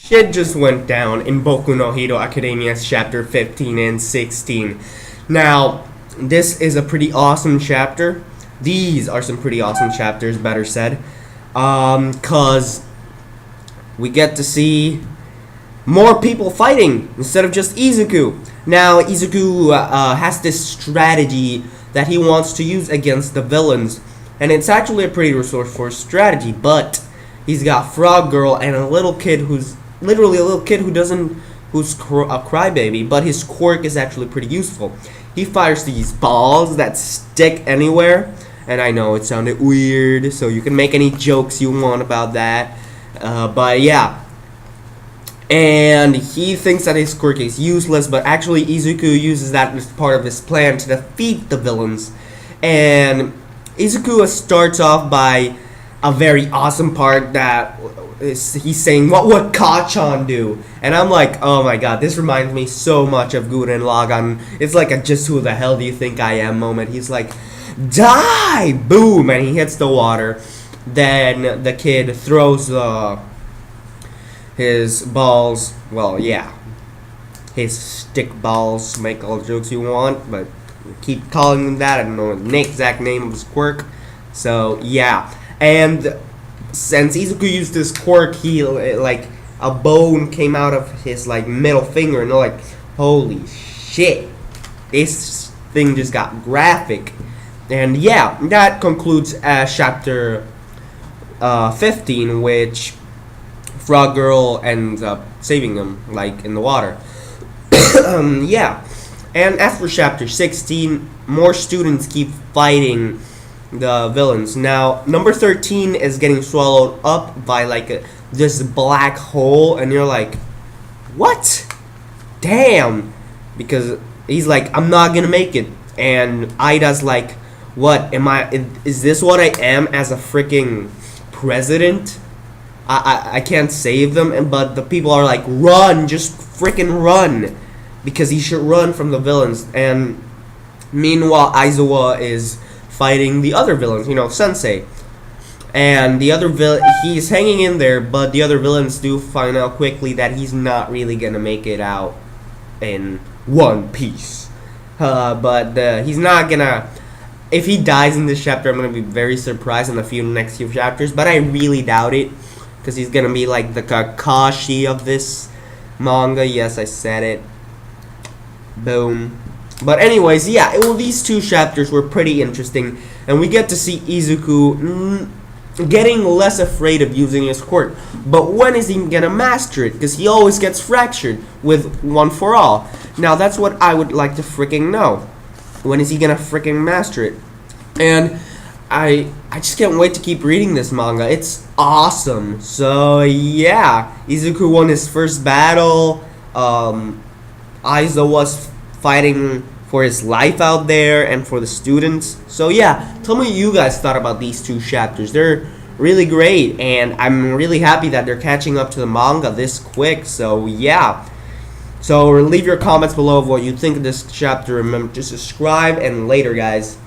Shit just went down in Boku no Hero Academia's chapter 15 and 16. Now, this is a pretty awesome chapter. These are some pretty awesome chapters, better said. Cause we get to see more people fighting instead of just Izuku. Now, Izuku has this strategy that he wants to use against the villains. And it's actually a pretty resourceful strategy, but he's got Frog Girl and a little kid who's literally a little kid who's a crybaby, but his quirk is actually pretty useful. He fires these balls that stick anywhere, and I know it sounded weird, so you can make any jokes you want about that, but yeah. And he thinks that his quirk is useless, but actually Izuku uses that as part of his plan to defeat the villains. And Izuku starts off by a very awesome part that he's saying, "What would Kachan do?" And I'm like, oh my god, this reminds me so much of Gurren Lagann. It's like a "just who the hell do you think I am" moment. He's like, "Die!" Boom! And he hits the water. Then the kid throws his balls, well, yeah, his stick balls, make all the jokes you want, but keep calling him that. I don't know the exact name of his quirk. So, yeah. And since Izuku used this quirk, he, like, a bone came out of his, like, middle finger, and they're like, holy shit, this thing just got graphic. And, yeah, that concludes chapter 15, which Frog Girl ends up saving them, like, in the water. Yeah. And as for chapter 16, more students keep fighting the villains. Now, number 13 is getting swallowed up by, like, this black hole, and you're like, what? Damn. Because he's like, I'm not gonna make it. And Ida's like, what? Is this what I am as a freaking president? I can't save them, but the people are like, run, just freaking run, because he should run from the villains. And meanwhile, Aizawa is fighting the other villains, you know, Sensei. And the other he's hanging in there, but the other villains do find out quickly that he's not really gonna make it out in one piece. But he's not gonna. If he dies in this chapter, I'm gonna be very surprised in the next few chapters. But I really doubt it, because he's gonna be like the Kakashi of this manga. Yes, I said it. Boom. But anyways, yeah, these two chapters were pretty interesting, and we get to see Izuku getting less afraid of using his quirk. But when is he gonna master it? Because he always gets fractured with One for All. Now that's what I would like to freaking know. When is he gonna freaking master it? And I just can't wait to keep reading this manga. It's awesome. So yeah, Izuku won his first battle. Aiza was fighting for his life out there and for the students. So yeah, tell me what you guys thought about these two chapters. They're really great, and I'm really happy that they're catching up to the manga this quick. So yeah. So leave your comments below of what you think of this chapter. Remember to subscribe, and later, guys.